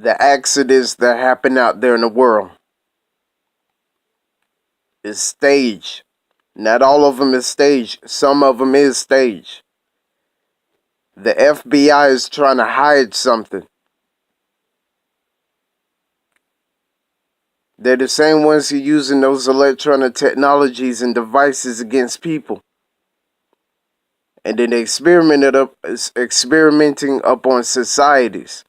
the accidents that happen out there in the world is staged. Not all of them is staged. Some of them is staged. The FBI is trying to hide something. They're the same ones who are using those electronic technologies and devices against people. And then they experimenting up on societies.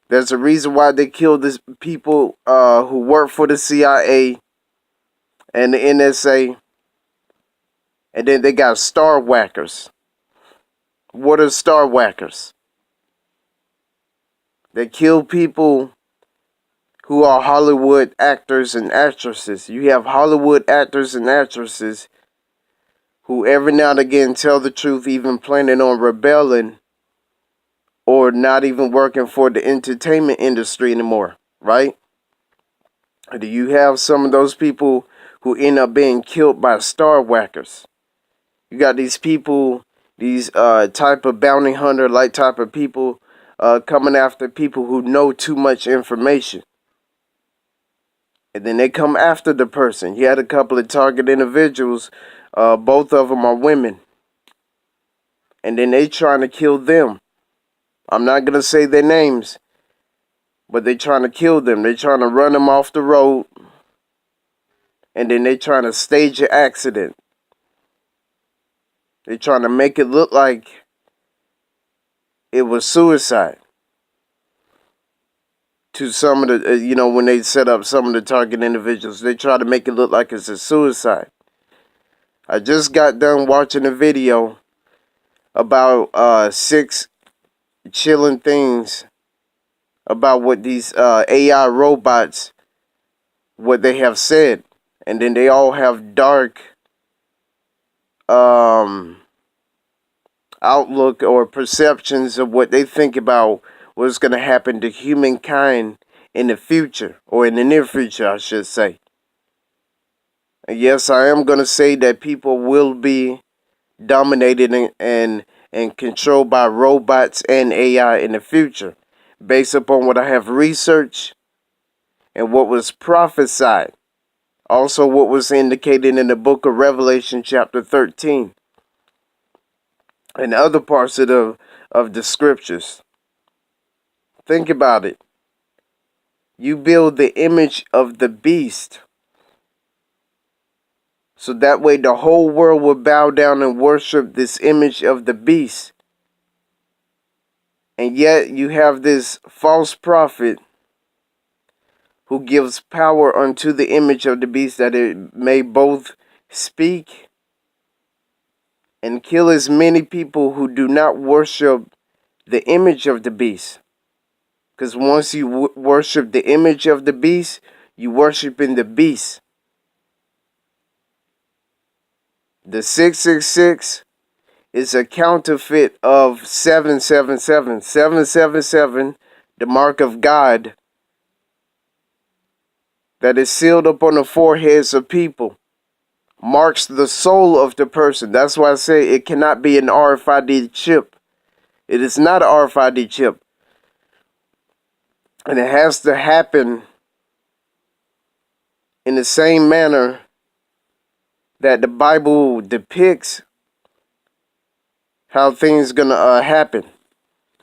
There's a reason why they killed this people who work for the CIA and the NSA. And then they got star whackers. What are star whackers? They kill people who are Hollywood actors and actresses. You have Hollywood actors and actresses who every now and again tell the truth, even planning on rebelling or not even working for the entertainment industry anymore, right? Do you have some of those people who end up being killed by star whackers? You got these people, these type of bounty hunter like type of people coming after people who know too much information. And then they come after the person. You had a couple of target individuals. Both of them are women. And then they trying to kill them. I'm not going to say their names. But they trying to kill them. They trying to run them off the road. And then they trying to stage an accident. They trying to make it look like it was suicide. To some of the, when they set up some of the target individuals, they try to make it look like it's a suicide. I just got done watching a video about 6 chilling things about what these AI robots, what they have said. And then they all have dark outlook or perceptions of what they think about what's going to happen to humankind in the future, or in the near future, I should say. And yes, I am going to say that people will be dominated and controlled by robots and AI in the future, based upon what I have researched and what was prophesied. Also, what was indicated in the book of Revelation, chapter 13, and other parts of the scriptures. Think about it. You build the image of the beast, so that way the whole world will bow down and worship this image of the beast. And yet you have this false prophet who gives power unto the image of the beast, that it may both speak and kill as many people who do not worship the image of the beast. Because once you worship the image of the beast, you worshiping the beast. The 666 is a counterfeit of 777. 777, the mark of God, that is sealed upon the foreheads of people, marks the soul of the person. That's why I say it cannot be an RFID chip. It is not an RFID chip. And it has to happen in the same manner that the Bible depicts how things gonna happen.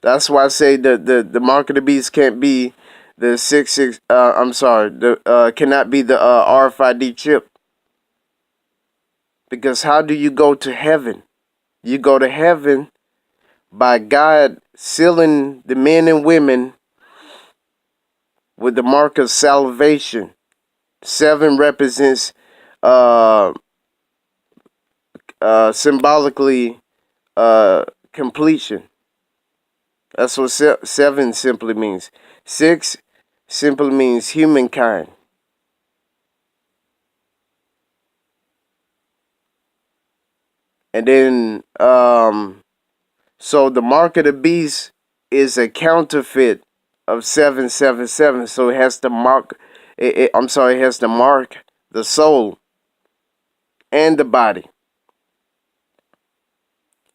That's why I say the mark of the beast can't be the 66. Cannot be the RFID chip. Because how do you go to heaven? You go to heaven by God sealing the men and women with the mark of salvation. 7 represents symbolically completion. That's what 7 simply means. 6 simply means humankind. And then, so the mark of the beast is a counterfeit of 777. So it has to mark, it has to mark the soul and the body.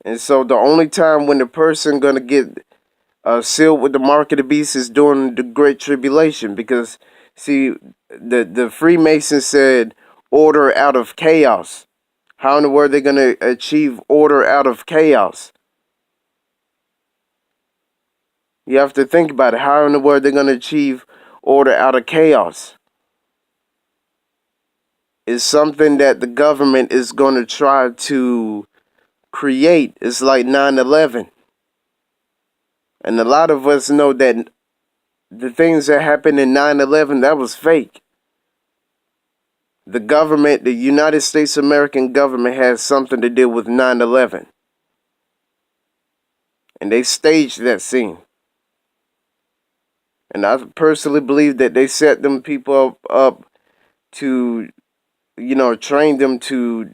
And so the only time when the person gonna get sealed with the mark of the beast is during the Great Tribulation. Because, see, the Freemasons said order out of chaos. How in the world are they going to achieve order out of chaos? You have to think about it. How in the world are they going to achieve order out of chaos? It's something that the government is going to try to create. It's like 9/11. And a lot of us know that the things that happened in 9/11, that was fake. The government, the United States American government, has something to do with 9/11. And they staged that scene. And I personally believe that they set them people up to, train them to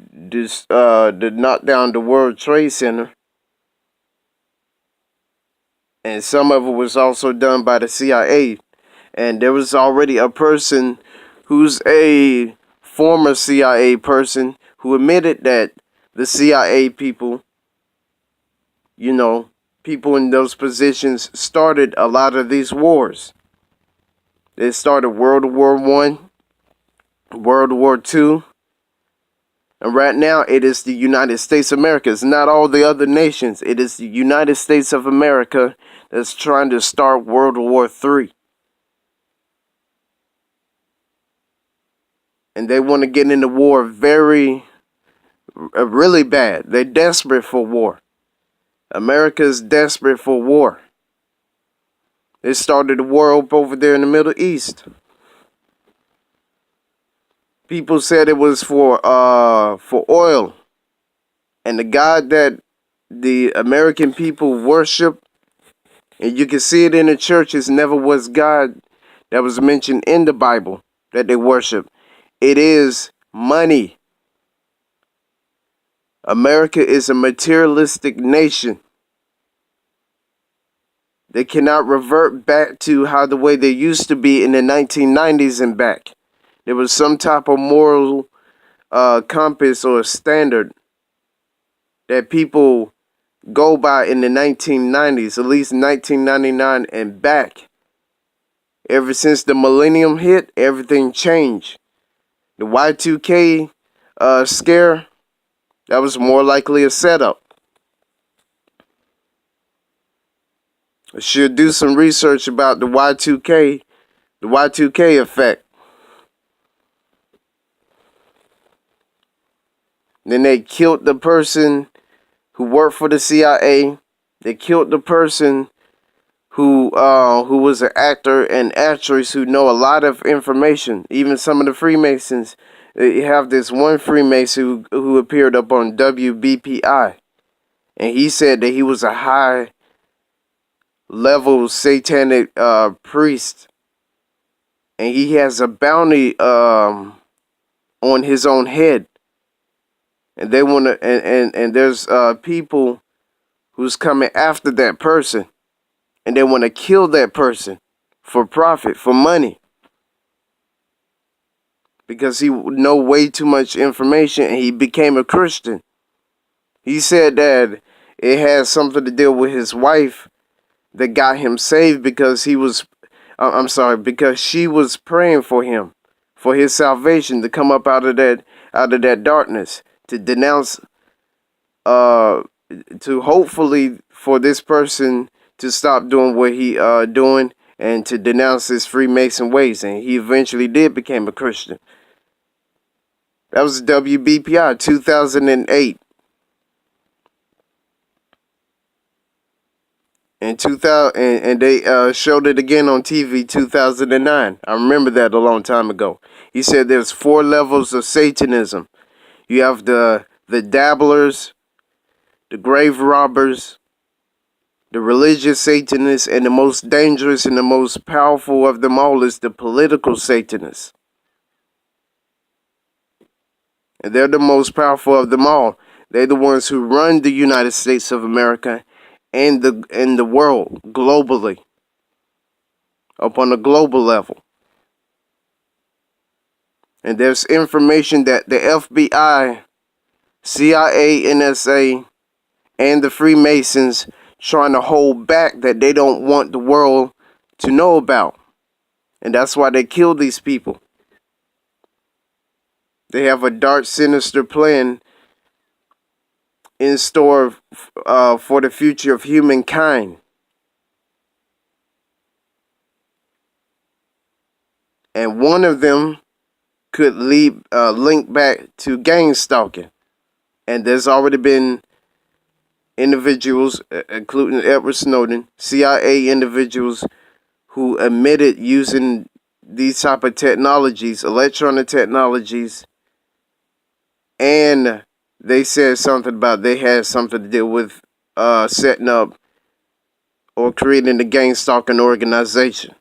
knock down the World Trade Center. And some of it was also done by the CIA. And there was already a person who's a former CIA person who admitted that the CIA people, people in those positions started a lot of these wars. They started World War One, World War Two, and right now it is the United States of America. It's not all the other nations. It is the United States of America that's trying to start World War Three. And they want to get into war really bad. They're desperate for war. America is desperate for war. They started a war up over there in the Middle East. People said it was for oil. And the God that the American people worship, and you can see it in the churches, never was God that was mentioned in the Bible that they worship. It is money. America is a materialistic nation. They cannot revert back to how the way they used to be in the 1990s and back. There was some type of moral compass or standard that people go by in the 1990s, at least 1999 and back. Ever since the millennium hit, everything changed. The Y2K scare, that was more likely a setup. I should do some research about the Y2K effect. Then they killed the person who worked for the CIA. They killed the person who was an actor and actress who know a lot of information. Even some of the Freemasons. You have this one Freemason who appeared up on WBPI. And he said that he was a high level satanic priest. And he has a bounty on his own head. And they want to, and there's people who's coming after that person, and they want to kill that person for profit, for money, because he know way too much information, and he became a Christian. He said that it has something to do with his wife that got him saved because because she was praying for him, for his salvation to come up out of that darkness, to denounce, to hopefully for this person to stop doing what he doing and to denounce his Freemason ways. And he eventually did become a Christian. That was WBPI 2008. And 2000, and they showed it again on TV 2009. I remember that a long time ago. He said there's 4 levels of Satanism. You have the dabblers, the grave robbers, the religious Satanists, and the most dangerous and the most powerful of them all is the political Satanists. And they're the most powerful of them all. They're the ones who run the United States of America and the world globally, up on a global level. And there's information that the FBI, CIA, NSA, and the Freemasons trying to hold back that they don't want the world to know about. And that's why they kill these people. They have a dark, sinister plan in store for the future of humankind. And one of them could link back to gang stalking. And there's already been individuals, including Edward Snowden, CIA individuals, who admitted using these type of technologies, electronic technologies, and they said something about they had something to do with setting up or creating the gang stalking organization.